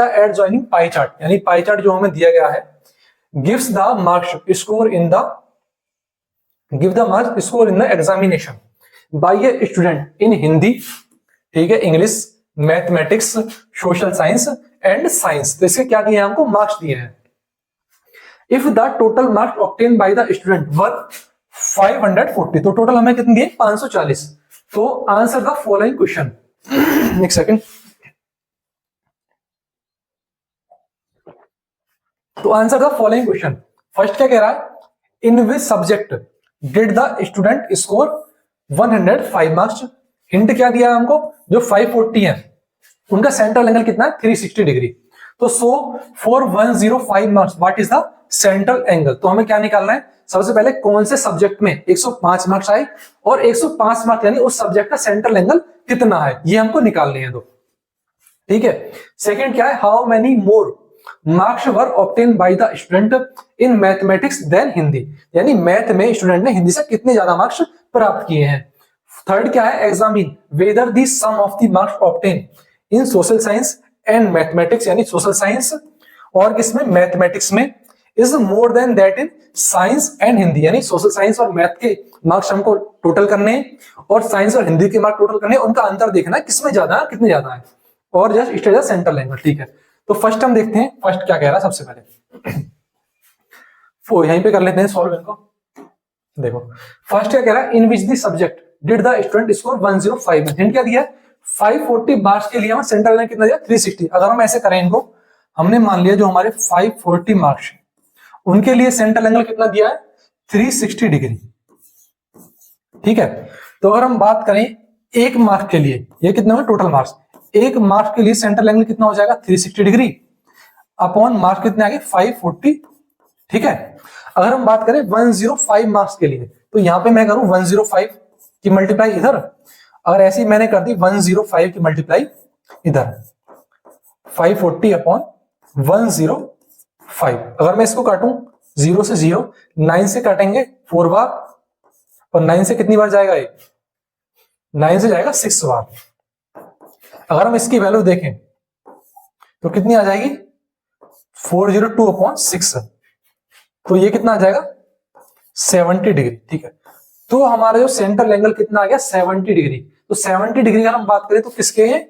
Eight joining pie chart, यानी pie chart जो हमें दिया गया है gives the marks score in the give the marks score in the examination by a student in Hindi, ठीक है, English, mathematics, social science and science. तो इसके क्या दिए हैं, हमको मार्क्स दिए हैं। If the total marks obtain by the student वर 540, तो टोटल हमें कितने दिए 540। तो आंसर द फॉलोइंग क्वेश्चन। एक सेकंड। तो answer the following question. First क्या कह रहा है, in which subject did the student score 105 marks. Hint क्या दिया हमको, जो 540 है उनका सेंट्रल एंगल कितना है 360 डिग्री। तो so for 105 marks what is the central angle. तो हमें क्या निकालना है, सबसे पहले कौन से सब्जेक्ट में 105 मार्क्स आए और 105 मार्क्स यानी उस सब्जेक्ट का सेंट्रल एंगल कितना है, ये हमको निकालने हैं। तो ठीक है। सेकंड क्या है, how many more marks were obtain by the student in mathematics than Hindi, यानी मैथ में स्टूडेंट ने हिंदी से कितने ज्यादा मार्क्स प्राप्त किए हैं। थर्ड क्या है, examine whether the sum of the marks obtain in social science and mathematics, यानी सोशल साइंस और किसमें मैथमेटिक्स में, is more than that in science and Hindi, यानी सोशल साइंस और मैथ के मार्क्स हमको टोटल करने हैं और साइंस और हिंदी के मार्क्स टोटल करने हैं, उनका अंतर देखना है किसमें ज्यादा है कितने ज्यादा है, और जस्ट स्टेज सेंट्रल एंगल। ठीक है, तो फर्स्ट हम देखते हैं फर्स्ट क्या कह रहा है। सबसे पहले यहीं पे कर लेते हैं सॉल्व इनको। देखो फर्स्ट क्या कह रहा है, in which the subject did the student score 105। Hint क्या दिया, 540 मार्क्स के लिए हमें सेंट्रल एंगल कितना दिया 360। अगर हम ऐसे करें इनको, हमने मान लिया जो हमारे 540 मार्क्स उनके लिए सेंट्रल एंगल कितना दिया है 360 डिग्री। ठीक है, तो अगर हम बात करें एक मार्क्स के लिए, ये कितना है टोटल मार्क्स, एक मार्क्स के लिए सेंट्रल एंगल कितना हो जाएगा 360 डिग्री अपॉन मार्क्स कितने आगे 540। ठीक है, अगर हम बात करें 105 मार्क्स के लिए, तो यहां पे मैं करूं 105 की मल्टीप्लाई इधर, अगर ऐसी मैंने कर दी 105 की मल्टीप्लाई इधर 540 अपॉन 105। अगर मैं इसको काटूं 0 से 0, 9 से काटेंगे 4 बार, और 9 से कितनी बार जाएगा ये, 9 से जाएगा 6 बार। अगर हम इसकी वैल्यू देखें तो कितनी आ जाएगी 402 अपॉन 6, तो ये कितना आ जाएगा 70 डिग्री। ठीक है, तो हमारा जो सेंट्रल एंगल कितना आ गया 70 डिग्री। तो 70 डिग्री अगर हम बात करें तो किसके हैं,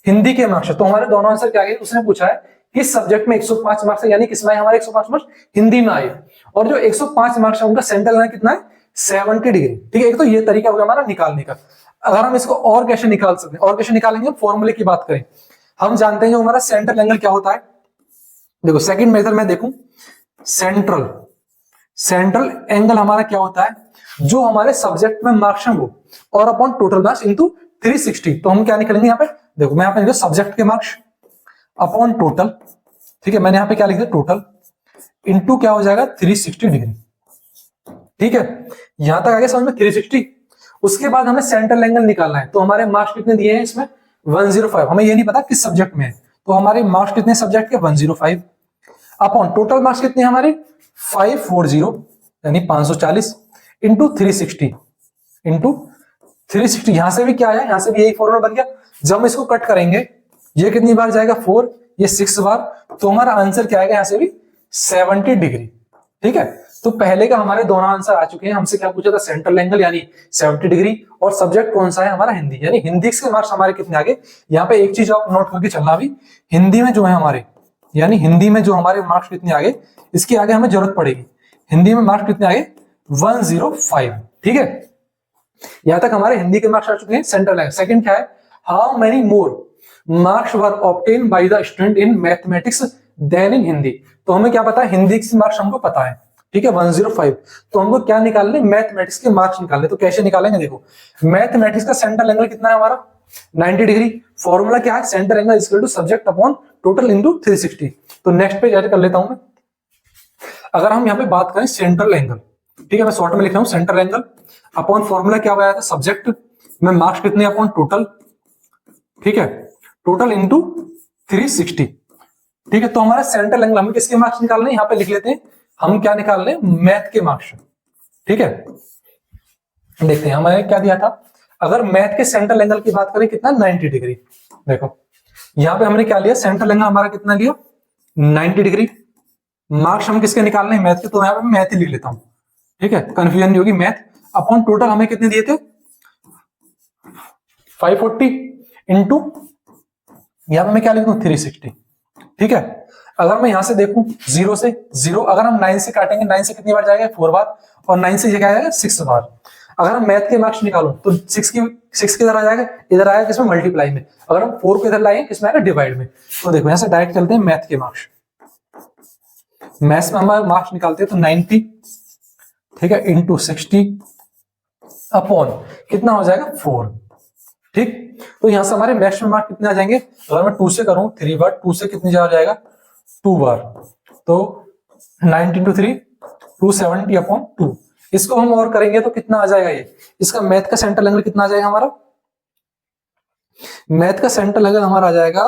हिंदी के मार्क्स। तो हमारे दोनों आंसर क्या गए, उसने पूछा है किस सब्जेक्ट में 105 मार्क्स है, यानी किसमें हमारे 105 मार्क्स हिंदी में आए, और जो 105 मार्क्स है उनका सेंट्रल एंगल कितना है 70 डिग्री। ठीक है, एक तो ये तरीका हो गया हमारा निकालने का। अगर हम इसको और कैसे निकाल सकते हैं, और कैसे निकालेंगे, हम फॉर्मूले की बात करें, हम जानते हैं जो हमारा सेंट्रल एंगल क्या होता है। देखो सेकंड मेथड में देखूं, सेंट्रल एंगल हमारा क्या होता है, जो हमारे सब्जेक्ट में मार्क्स है वो और अपॉन टोटल मार्क्स इनटू 360। तो हम क्या निकलेंगे यहाँ पे, देखो मैं यहाँ पे सब्जेक्ट के मार्क्स अपॉन टोटल, ठीक है, मैंने यहाँ पे क्या लिख दिया टोटल इनटू क्या हो जाएगा 360 डिग्री। ठीक है, यहां तक आ गया समझ में 360। उसके बाद हमें सेंट्रल एंगल निकालना है, तो हमारे मार्क्स कितने दिए हैं इसमें 105, हमें ये नहीं पता किस सब्जेक्ट में है, तो हमारे मार्क्स कितने सब्जेक्ट के 105 अपॉन टोटल मार्क्स कितने हमारे 540 यानी 540 इंटू 360 इंटू 360। यहां से भी क्या आया, यहां से भी यही फॉर्मूला बन गया। जब हम इसको कट करेंगे ये कितनी बार जाएगा 4, ये 6 बार, तो हमारा आंसर क्या आएगा यहां से भी 70 डिग्री। ठीक है, तो पहले का हमारे दोनों आंसर आ चुके हैं। हमसे क्या पूछा था सेंट्रल एंगल यानी 70 डिग्री, और सब्जेक्ट कौन सा है हमारा हिंदी, यानी हिंदी के मार्क्स हमारे कितने आगे। यहाँ पे एक चीज आप नोट करके चलना, भी हिंदी में जो है हमारे, यानी हिंदी में जो हमारे मार्क्स कितने आगे, इसके आगे हमें जरूरत पड़ेगी, हिंदी में मार्क्स कितने आगे 105। ठीक है, यहां तक हमारे हिंदी के मार्क्स आ चुके हैं सेंट्रल एंगल। सेकंड क्या है, how many more marks were obtain by the student in mathematics than in Hindi. तो हमें क्या पता है, हिंदी के मार्क्स हमको पता है, ठीक है 105, तो हमको क्या निकालने, मैथमेटिक्स के मार्क्स निकालने। तो कैसे निकालेंगे, देखो मैथमेटिक्स का सेंट्रल एंगल कितना है हमारा 90 डिग्री। फॉर्मूला क्या है, centre angle equal to subject upon total into 360। तो नेक्स्ट पेज ऐड कर लेता हूं मैं। अगर हम यहाँ पे बात करें सेंट्रल एंगल, ठीक है, मैं शॉर्ट में लिख रहा हूं सेंट्रल एंगल अपॉन फॉर्मूला क्या आया था सब्जेक्ट में मार्क्स कितने अपॉन टोटल, ठीक है, टोटल इनटू 360। ठीक है, तो हमारा सेंट्रल एंगल हमें किसके मार्क्स निकालने, यहाँ पे लिख लेते हैं हम क्या निकाल रहे हैं, मैथ के मार्क्स। ठीक है, देखते हैं हमें क्या दिया था। अगर मैथ के सेंट्रल एंगल की बात करें कितना 90 डिग्री। देखो यहां पे हमने क्या लिया, सेंट्रल एंगल हमारा कितना लिया 90 डिग्री। मार्क्स हम किसके निकालने हैं, मैथ के, तो यहां पे मैं मैथ ही लिख लेता हूं, ठीक है, कंफ्यूजन नहीं होगी। मैथ अपॉन टोटल हमें कितने दिए थे 540 इंटू यहां पे मैं क्या लिख दूं 360, ठीक है। अगर मैं यहां से देखूं 0 से 0, अगर हम 9 से काटेंगे 9 से कितनी बार जाएगा 4 बार, और 9 से क्या आएगा 6 बार। अगर हम मैथ के मार्क्स निकालो तो 6 की इधर आ जाएगा, इधर आएगा किसमें मल्टीप्लाई में। अगर हम 4 को इधर लाएंगे किसमें आएगा डिवाइड में। तो देखो यहां से डायरेक्ट चलते हैं मैथ के मार्क्स। मैथ्स में हमारे मार्क्स निकालते हैं तो 90, ठीक है, इंटू 60 अपॉन कितना हो जाएगा 4, ठीक। तो यहां से हमारे मैथ्स में मार्क्स कितने आ जाएंगे, अगर मैं 2 से करूं 3 बार, 2 से कितनी बार जाएगा 2 बार, तो 90 इंटू 3 270 अपॉन 2। इसको हम और करेंगे तो कितना आ जाएगा ये, इसका मैथ का सेंट्रल एंगल कितना आ जाएगा हमारा, मैथ का सेंट्रल एंगल हमारा आ जाएगा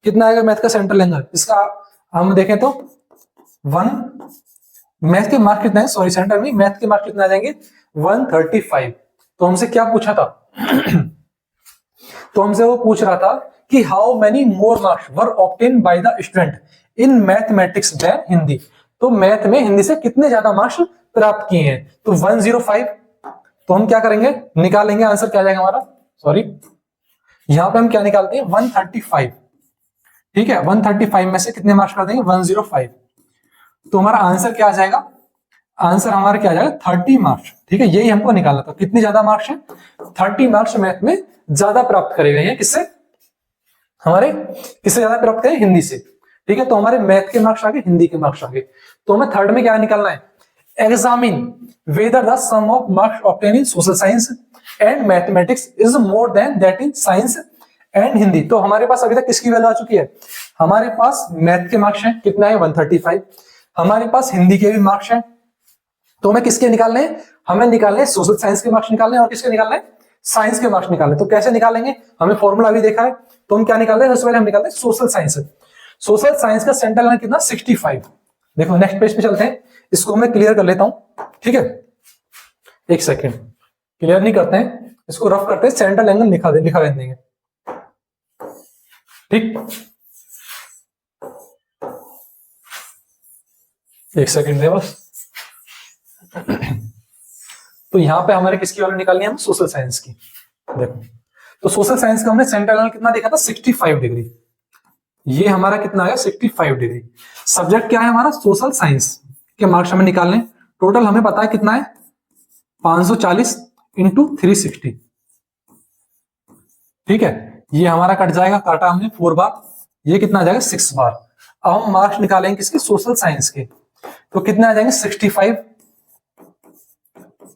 कितना आएगा, मैथ का सेंट्रल एंगल इसका हम देखें तो 1, मैथ के मार्क्स कितने हैं, सॉरी सेंटर में मैथ के मार्क्स कितने आ जाएंगे 135। तो हमसे क्या पूछा था तो हमसे वो पूछ रहा था कि how many more marks were obtain by the student in mathematics than Hindi. तो मैथ में हिंदी से कितने ज्यादा मार्क्स प्राप्त किए हैं, तो 105। तो हम क्या करेंगे, निकालेंगे, आंसर क्या आ जाएगा हमारा, सॉरी यहां पे हम क्या निकालते हैं 135, ठीक है, 135 में से कितने मार्क्स कर देंगे 105। तो हमारा आंसर क्या आ जाएगा, आंसर हमारा क्या आ जाएगा 30 मार्क्स, ठीक है, यही हमको निकालना था, कितनी ज्यादा मार्क्स है 30 मार्क्स मैथ में ज्यादा प्राप्त करेगा ये किससे, हमारे किससे ज्यादा प्राप्त करें हिंदी से, ठीक है। तो हमारे मैथ के मार्क्स आगे, हिंदी के मार्क्स आगे। तो हमें थर्ड में क्या निकालना है, examine whether the sum of marks obtain in social science and mathematics is more than that in science and Hindi. तो हमारे पास अभी तक किसकी वैल्यू आ चुकी है, हमारे पास मैथ के मार्क्स हैं कितना है 135, हमारे पास हिंदी के भी मार्क्स हैं। तो हमें किसके निकालने हैं, हमें निकालने हैं सोशल साइंस के मार्क्स निकालने हैं, और किसके निकालने हैं साइंस के मार्क्स निकालने। तो कैसे निकालेंगे, हमें फॉर्मूला भी देखा है, तो हम क्या निकालते हैं, सबसे पहले हम निकालते हैं सोशल साइंस। सोशल साइंस का सेंट्रल लाइन कितना 65। देखो नेक्स्ट पेज पे चलते हैं, इसको मैं क्लियर कर लेता हूं, ठीक है, एक सेकेंड, क्लियर नहीं करते हैं इसको, रफ करते हैं, सेंट्रल एंगल लिखा देंगे, ठीक, एक सेकेंड दे बस। तो यहां पे हमारे किसकी वैल्यू निकालनी है, हम सोशल साइंस की। देखो तो सोशल साइंस का हमने सेंट्रल एंगल कितना देखा था 65 डिग्री, ये हमारा कितना आया 65 डिग्री। सब्जेक्ट क्या है हमारा सोशल साइंस के मार्क्स हमें निकालने, टोटल हमें पता है कितना है 540 इंटू 360, ठीक है, ये हमारा कट जाएगा, काटा हमने 4 बार, ये कितना आ जाएगा 6 बार। अब हम मार्क्स निकालेंगे किसके सोशल साइंस के, तो कितने आ जाएंगे 65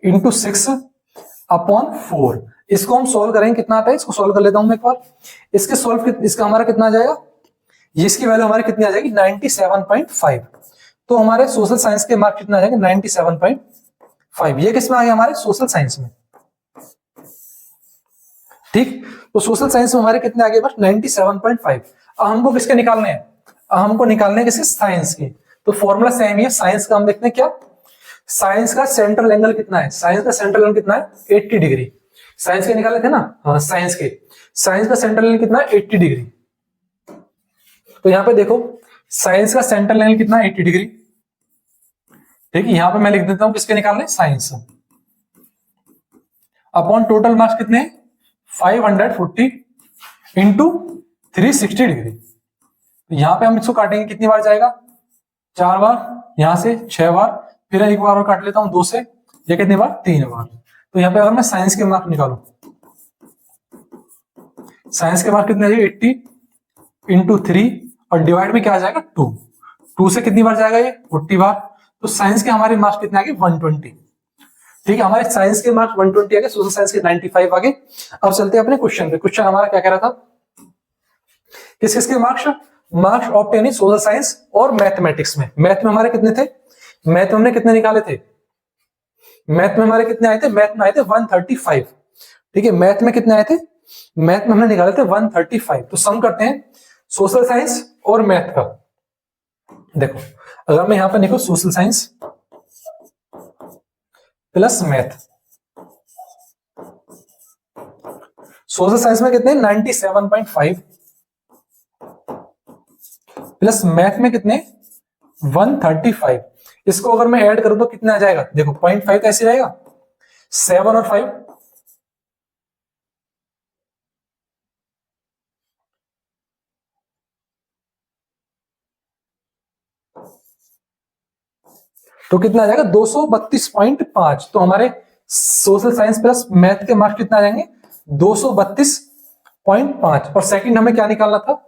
इंटू 6 अपॉन 4। इसको हम सोल्व करेंगे, कितना आता है, इसको सोल्व कर लेता हूं मैं एक बार, इसके सोल्व इसका हमारा कितना आ जाएगा, इसकी वैल्यू हमारी कितनी आ जाएगी 97.5। तो हमारे सोशल साइंस के मार्क्स कितना आ जाएंगे 97.5, ये किसमें आ गया हमारे सोशल साइंस में, ठीक। तो सोशल साइंस में हमारे कितने आ गए बस 97.5। अब हमको किसके निकालने हैं, अब हमको निकालने हैं किसके साइंस के। तो फॉर्मूला सेम ही है, साइंस का हम देखते हैं क्या, साइंस का सेंट्रल एंगल कितना है, साइंस का सेंट्रल एंगल कितना है 80 डिग्री, साइंस के निकाले थे ना, हाँ साइंस का सेंट्रल एंगल कितना है 80 डिग्री। तो यहां पे देखो साइंस का सेंट्रल एंगल कितना है 80 डिग्री, ठीक है, यहां पे मैं लिख देता हूं किसके निकालने साइंस, अपॉन टोटल मार्क्स कितने 540 इंटू 360 डिग्री। तो यहां पे हम इसको काटेंगे, कितनी बार जाएगा 4 बार, यहां से 6 बार, फिर एक बार और काट लेता हूं 2 से, ये कितनी बार 3 बार। तो यहाँ पे अगर मैं साइंस के मार्क्स निकालू, साइंस के मार्क्स कितने आ जाएंगे 80 इंटू 3 और डिवाइड में क्या आ जाएगा 2 से कितनी बार जाएगा ये 40 बार। तो साइंस के हमारे मार्क्स कितने आ गए 120, ठीक है, हमारे साइंस के मार्क्स 120 आ गए, सोशल साइंस के 95 आ गए। अब चलते हैं अपने क्वेश्चन पे। क्वेश्चन हमारा क्या कह रहा था, किस किसके marks obtain in social science और मैथमेटिक्स में। मैथ में हमारे कितने थे, मैथ में हमने कितने निकाले थे, मैथ में हमारे कितने आए थे, मैथ में आए थे 135, ठीक है, मैथ में कितने आए थे, मैथ में हमने निकाले थे 135। तो सम करते हैं सोशल साइंस और मैथ का। देखो अगर मैं यहां पर लिखूं social science plus math, social science में कितने 97.5 प्लस मैथ में कितने 135। इसको अगर मैं ऐड करूं तो कितना आ जाएगा, देखो 0.5 कैसे जाएगा, 7 और 5, तो कितना आ जाएगा 232.5। तो हमारे सोशल साइंस प्लस मैथ के मार्क्स कितना आ जाएंगे 232.5। और सेकंड हमें क्या निकालना था,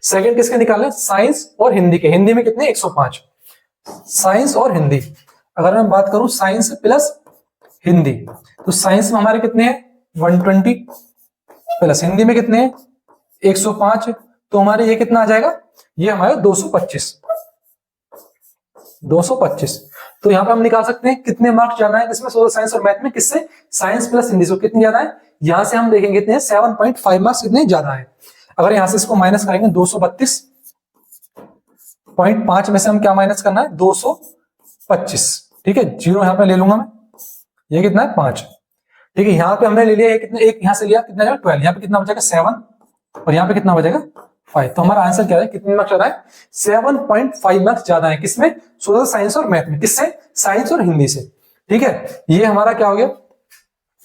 सेकंड किसके निकालना, साइंस और हिंदी के। हिंदी में कितने 105, साइंस और हिंदी। अगर मैं बात करूं साइंस प्लस हिंदी, तो साइंस में हमारे कितने हैं 120, प्लस हिंदी में कितने हैं 105। तो हमारे ये कितना आ जाएगा, ये हमारे 225। तो यहां पे हम निकाल सकते हैं कितने मार्क्स ज्यादा है किसमें, सोशल साइंस और मैथ में, किससे, साइंस प्लस हिंदी से कितनी ज्यादा है। यहां से हम देखेंगे कितने 7.5 मार्क्स कितने ज्यादा है। अगर यहां से इसको माइनस करेंगे 232.5 में से हम क्या माइनस करना है 225, ठीक है, जीरो यहां पे ले लूंगा मैं, ये कितना है 5, ठीक है। यहां पे हमने ले लिया कितने, एक यहां से लिया कितना जाएगा 12, यहां पे कितना बचेगा 7, और यहां पे कितना बचेगा 5। तो हमारा आंसर क्या है, कितने मार्क्स ज्यादा है 7.5 मार्क्स ज्यादा है किसमें, सोशल साइंस और मैथ में, किससे, साइंस और हिंदी से, ठीक है। ये हमारा क्या हो गया,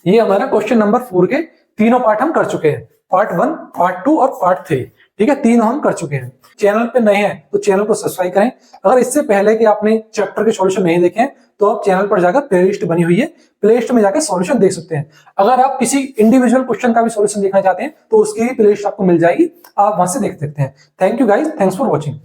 ये हमारा क्वेश्चन नंबर 4 के तीनों पार्ट हम कर चुके हैं, पार्ट 1, पार्ट 2 और पार्ट 3, ठीक है, तीनों हम कर चुके हैं। चैनल पे नए हैं तो चैनल को सब्सक्राइब करें। अगर इससे पहले कि आपने चैप्टर के सॉल्यूशन नहीं देखे हैं तो आप चैनल पर जाकर प्लेलिस्ट बनी हुई है, प्लेलिस्ट में जाकर सॉल्यूशन देख सकते हैं। अगर आप किसी इंडिविजुअल क्वेश्चन का भी सॉल्यूशन देखना चाहते हैं तो उसकी भी प्लेलिस्ट आपको मिल जाएगी, आप वहां से देख सकते हैं। Thank you guys, thanks for watching.